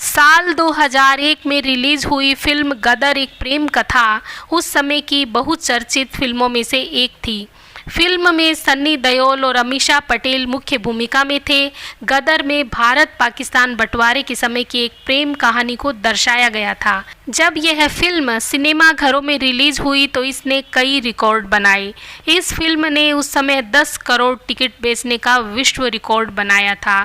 साल 2001 में रिलीज हुई फिल्म गदर एक प्रेम कथा उस समय की बहुचर्चित फिल्मों में से एक थी। फिल्म में सन्नी देओल और अमीषा पटेल मुख्य भूमिका में थे। गदर में भारत पाकिस्तान बंटवारे के समय की एक प्रेम कहानी को दर्शाया गया था। जब यह फिल्म सिनेमा घरों में रिलीज हुई तो इसने कई रिकॉर्ड बनाए। इस फिल्म ने उस समय 10 करोड़ टिकट बेचने का विश्व रिकॉर्ड बनाया था।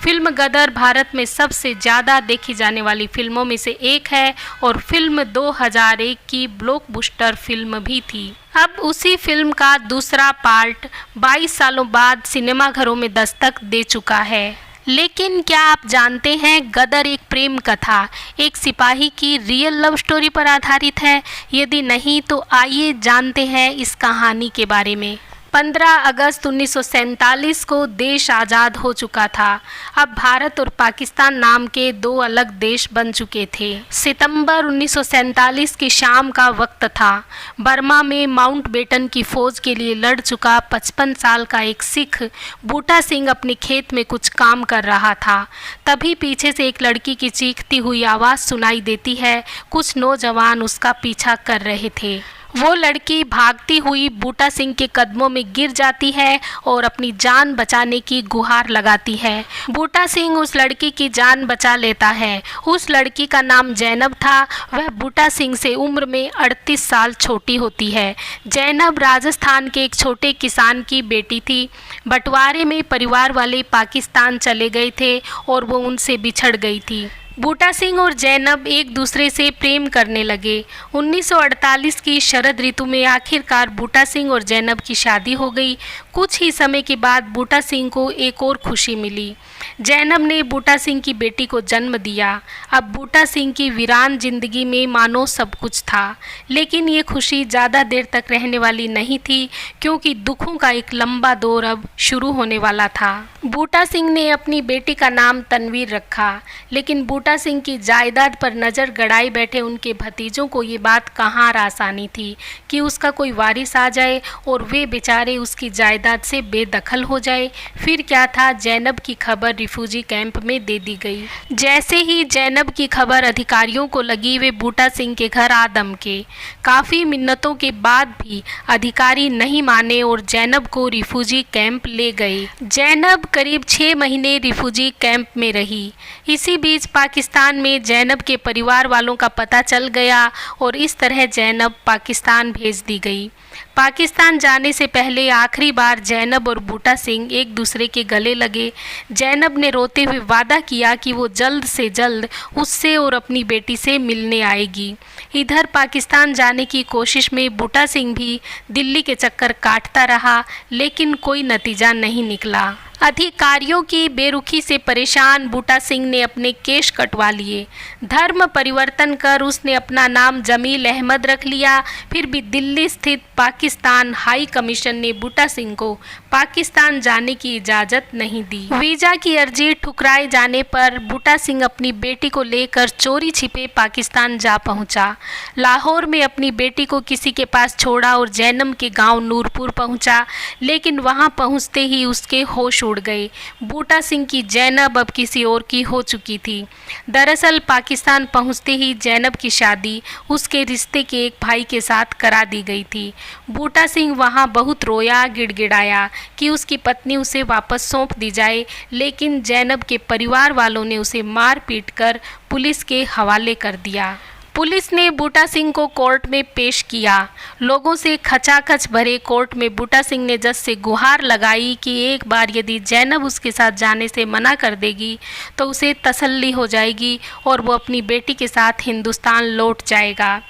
फिल्म गदर भारत में सबसे ज़्यादा देखी जाने वाली फिल्मों में से एक है और फिल्म 2001 की ब्लॉकबस्टर फिल्म भी थी। अब उसी फिल्म का दूसरा पार्ट 22 सालों बाद सिनेमाघरों में दस्तक दे चुका है। लेकिन क्या आप जानते हैं गदर एक प्रेम कथा एक सिपाही की रियल लव स्टोरी पर आधारित है? यदि नहीं तो आइए जानते हैं इस कहानी के बारे में। 15 अगस्त 1947 को देश आज़ाद हो चुका था। अब भारत और पाकिस्तान नाम के दो अलग देश बन चुके थे। सितंबर 1947 की शाम का वक्त था। बर्मा में माउंटबेटन की फ़ौज के लिए लड़ चुका 55 साल का एक सिख बूटा सिंह अपने खेत में कुछ काम कर रहा था। तभी पीछे से एक लड़की की चीखती हुई आवाज़ सुनाई देती है। कुछ नौजवान उसका पीछा कर रहे थे। वो लड़की भागती हुई बूटा सिंह के कदमों में गिर जाती है और अपनी जान बचाने की गुहार लगाती है। बूटा सिंह उस लड़की की जान बचा लेता है। उस लड़की का नाम जैनब था। वह बूटा सिंह से उम्र में 38 साल छोटी होती है। जैनब राजस्थान के एक छोटे किसान की बेटी थी। बंटवारे में परिवार वाले पाकिस्तान चले गए थे और वो उनसे बिछड़ गई थी। बूटा सिंह और जैनब एक दूसरे से प्रेम करने लगे। 1948 की शरद ऋतु में आखिरकार बूटा सिंह और जैनब की शादी हो गई। कुछ ही समय के बाद बूटा सिंह को एक और खुशी मिली। जैनब ने बूटा सिंह की बेटी को जन्म दिया। अब बूटा सिंह की वीरान जिंदगी में मानो सब कुछ था। लेकिन ये खुशी ज़्यादा देर तक रहने वाली नहीं थी, क्योंकि दुखों का एक लंबा दौर अब शुरू होने वाला था। बूटा सिंह ने अपनी बेटी का नाम तनवीर रखा, लेकिन बूटा सिंह की जायदाद पर नज़र गड़ाए बैठे उनके भतीजों को ये बात कहाँ आसानी थी कि उसका कोई वारिस आ जाए और वे बेचारे उसकी जायदाद से बेदखल हो जाए। फिर क्या था, जैनब की खबर रिफ्यूजी कैंप में दे दी गई। जैसे ही जैनब की खबर अधिकारियों को लगी, वे बूटा सिंह के घर आ दमके। काफ़ी मिन्नतों के बाद भी अधिकारी नहीं माने और जैनब को रिफ्यूजी कैंप ले गए। जैनब करीब 6 महीने रिफ्यूजी कैंप में रही। इसी बीच पाकिस्तान में जैनब के परिवार वालों का पता चल गया और इस तरह जैनब पाकिस्तान भेज दी गई। पाकिस्तान जाने से पहले आखिरी बार जैनब और बूटा सिंह एक दूसरे के गले लगे। जैनब ने रोते हुए वादा किया कि वो जल्द से जल्द उससे और अपनी बेटी से मिलने आएगी। इधर पाकिस्तान जाने की कोशिश में बूटा सिंह भी दिल्ली के चक्कर काटता रहा, लेकिन कोई नतीजा नहीं निकला। अधिकारियों की बेरुखी से परेशान बूटा सिंह ने अपने केश कटवा लिए। धर्म परिवर्तन कर उसने अपना नाम जमील अहमद रख लिया। फिर भी दिल्ली स्थित पाकिस्तान हाई कमीशन ने बूटा सिंह को पाकिस्तान जाने की इजाज़त नहीं दी। वीज़ा की अर्जी ठुकराए जाने पर बूटा सिंह अपनी बेटी को लेकर चोरी छिपे पाकिस्तान जा पहुंचा। लाहौर में अपनी बेटी को किसी के पास छोड़ा और जैनब के गांव नूरपुर पहुंचा, लेकिन वहां पहुंचते ही उसके होश उड़ गए। बूटा सिंह की जैनब अब किसी और की हो चुकी थी। दरअसल पाकिस्तान पहुंचते ही जैनब की शादी उसके रिश्ते के एक भाई के साथ करा दी गई थी। बूटा सिंह वहां बहुत रोया, गिड़गिड़ाया कि उसकी पत्नी उसे वापस सौंप दी जाए, लेकिन जैनब के परिवार वालों ने उसे मार पीट कर पुलिस के हवाले कर दिया। पुलिस ने बूटा सिंह को कोर्ट में पेश किया। लोगों से खचाखच भरे कोर्ट में बूटा सिंह ने जज से गुहार लगाई कि एक बार यदि जैनब उसके साथ जाने से मना कर देगी तो उसे तसल्ली हो जाएगी और वो अपनी बेटी के साथ हिंदुस्तान लौट जाएगा।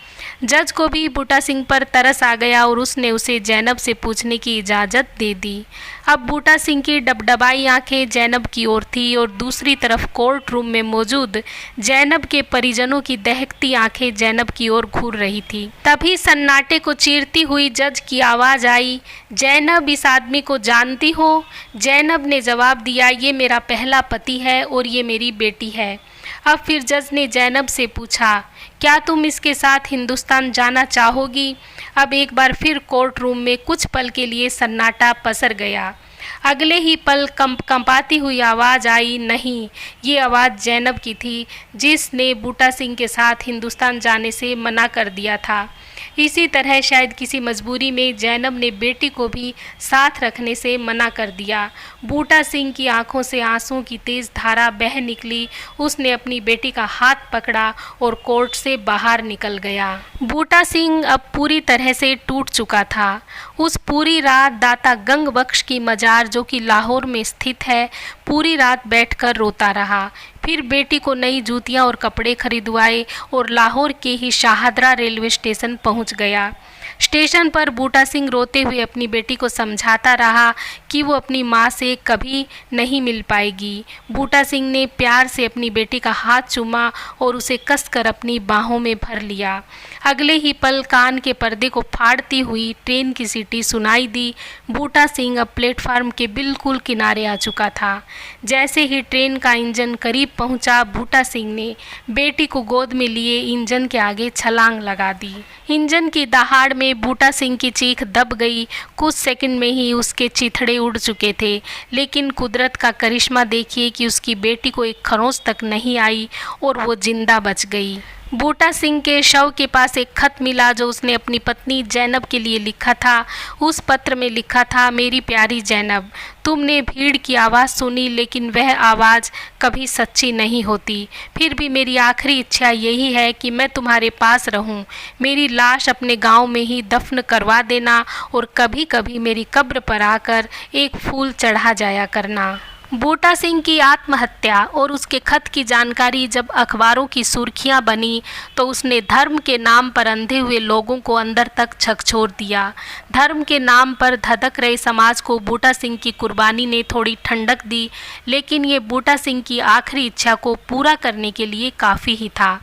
जज को भी बूटा सिंह पर तरस आ गया और उसने उसे जैनब से पूछने की इजाज़त दे दी। अब बूटा सिंह की डबडबाई आंखें जैनब की ओर थी और दूसरी तरफ कोर्ट रूम में मौजूद जैनब के परिजनों की दहकती आंखें जैनब की ओर घूर रही थी। तभी सन्नाटे को चीरती हुई जज की आवाज़ आई, जैनब, इस आदमी को जानती हो? जैनब ने जवाब दिया, ये मेरा पहला पति है और ये मेरी बेटी है। अब फिर जज ने जैनब से पूछा, क्या तुम इसके साथ हिंदुस्तान जाना चाहोगी? अब एक बार फिर कोर्ट रूम में कुछ पल के लिए सन्नाटा पसर गया। अगले ही पल कंपाती हुई आवाज़ आई, नहीं, ये आवाज़ जैनब की थी, जिसने बूटा सिंह के साथ हिंदुस्तान जाने से मना कर दिया था। इसी तरह शायद किसी मजबूरी में जैनब ने बेटी को भी साथ रखने से मना कर दिया। बूटा सिंह की आंखों से आंसुओं की तेज़ धारा बह निकली। उसने अपनी बेटी का हाथ पकड़ा और कोर्ट से बाहर निकल गया। बूटा सिंह अब पूरी तरह से टूट चुका था। उस पूरी रात दाता गंग बख्श की मजार, जो कि लाहौर में स्थित है, पूरी रात बैठकर रोता रहा। फिर बेटी को नई जूतियां और कपड़े खरीदवाए और लाहौर के ही शाहदरा रेलवे स्टेशन पहुंच गया। स्टेशन पर बूटा सिंह रोते हुए अपनी बेटी को समझाता रहा कि वो अपनी माँ से कभी नहीं मिल पाएगी। बूटा सिंह ने प्यार से अपनी बेटी का हाथ चूमा और उसे कसकर अपनी बाहों में भर लिया। अगले ही पल कान के पर्दे को फाड़ती हुई ट्रेन की सीटी सुनाई दी। बूटा सिंह अब प्लेटफार्म के बिल्कुल किनारे आ चुका था। जैसे ही ट्रेन का इंजन करीब पहुंचा, बूटा सिंह ने बेटी को गोद में लिए इंजन के आगे छलांग लगा दी। इंजन की दहाड़ में बूटा सिंह की चीख दब गई। कुछ सेकंड में ही उसके चिथड़े उड़ चुके थे, लेकिन कुदरत का करिश्मा देखिए कि उसकी बेटी को एक खरोंच तक नहीं आई और वो जिंदा बच गई। बूटा सिंह के शव के पास एक खत मिला जो उसने अपनी पत्नी जैनब के लिए लिखा था। उस पत्र में लिखा था, मेरी प्यारी जैनब, तुमने भीड़ की आवाज़ सुनी, लेकिन वह आवाज़ कभी सच्ची नहीं होती। फिर भी मेरी आखिरी इच्छा यही है कि मैं तुम्हारे पास रहूं। मेरी लाश अपने गांव में ही दफन करवा देना और कभी कभी मेरी कब्र पर आकर एक फूल चढ़ा जाया करना। बूटा सिंह की आत्महत्या और उसके खत की जानकारी जब अखबारों की सुर्खियां बनी तो उसने धर्म के नाम पर अंधे हुए लोगों को अंदर तक झकझोर दिया। धर्म के नाम पर धधक रहे समाज को बूटा सिंह की कुर्बानी ने थोड़ी ठंडक दी, लेकिन ये बूटा सिंह की आखिरी इच्छा को पूरा करने के लिए काफ़ी ही था।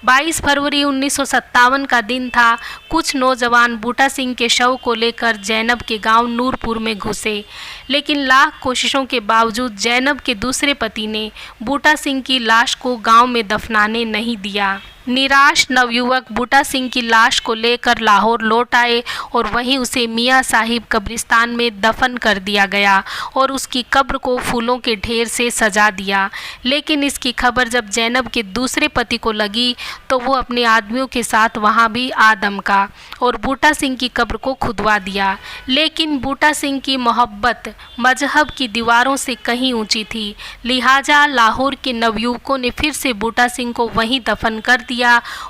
22 फरवरी 1957 का दिन था। कुछ नौजवान बूटा सिंह के शव को लेकर जैनब के गांव नूरपुर में घुसे, लेकिन लाख कोशिशों के बावजूद जैनब के दूसरे पति ने बूटा सिंह की लाश को गांव में दफनाने नहीं दिया। निराश नवयुवक बूटा सिंह की लाश को लेकर लाहौर लौट आए और वहीं उसे मियां साहिब कब्रिस्तान में दफन कर दिया गया और उसकी कब्र को फूलों के ढेर से सजा दिया। लेकिन इसकी खबर जब जैनब के दूसरे पति को लगी तो वो अपने आदमियों के साथ वहां भी आ दमका और बूटा सिंह की कब्र को खुदवा दिया। लेकिन बूटा सिंह की मोहब्बत मजहब की दीवारों से कहीं ऊंची थी, लिहाजा लाहौर के नवयुवकों ने फिर से बूटा सिंह को वहीं दफन कर दिया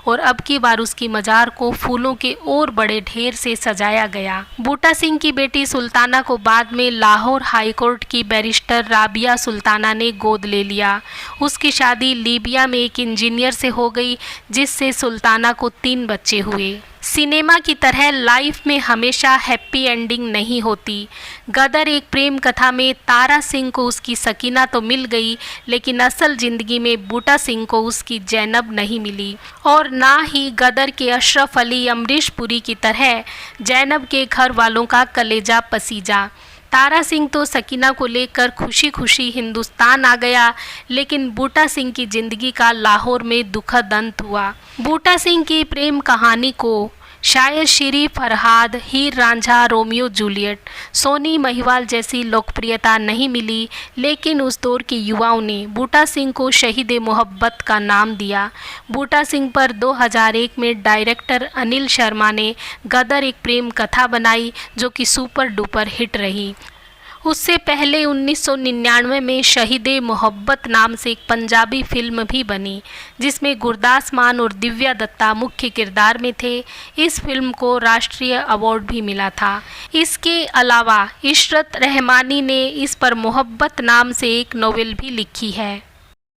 और अब की बार उसकी मजार को फूलों के और बड़े ढेर से सजाया गया। बूटा सिंह की बेटी सुल्ताना को बाद में लाहौर हाई कोर्ट की बैरिस्टर राबिया सुल्ताना ने गोद ले लिया। उसकी शादी लीबिया में एक इंजीनियर से हो गई, जिससे सुल्ताना को 3 बच्चे हुए। सिनेमा की तरह लाइफ में हमेशा हैप्पी एंडिंग नहीं होती। गदर एक प्रेम कथा में तारा सिंह को उसकी सकीना तो मिल गई, लेकिन असल ज़िंदगी में बूटा सिंह को उसकी जैनब नहीं मिली और ना ही गदर के अशरफ अली अमरीश पुरी की तरह जैनब के घर वालों का कलेजा पसीजा। तारा सिंह तो सकीना को लेकर खुशी खुशी हिंदुस्तान आ गया, लेकिन बूटा सिंह की ज़िंदगी का लाहौर में दुखद अंत हुआ। बूटा सिंह की प्रेम कहानी को शायद श्री फरहाद, हीर रांझा, रोमियो जूलियट, सोनी महिवाल जैसी लोकप्रियता नहीं मिली, लेकिन उस दौर के युवाओं ने बूटा सिंह को शहीद मोहब्बत का नाम दिया। बूटा सिंह पर 2001 में डायरेक्टर अनिल शर्मा ने गदर एक प्रेम कथा बनाई, जो कि सुपर डुपर हिट रही। उससे पहले 1999 में शहीद मोहब्बत नाम से एक पंजाबी फिल्म भी बनी, जिसमें गुरदास मान और दिव्या दत्ता मुख्य किरदार में थे। इस फिल्म को राष्ट्रीय अवार्ड भी मिला था। इसके अलावा इशरत रहमानी ने इस पर मोहब्बत नाम से एक नोवेल भी लिखी है।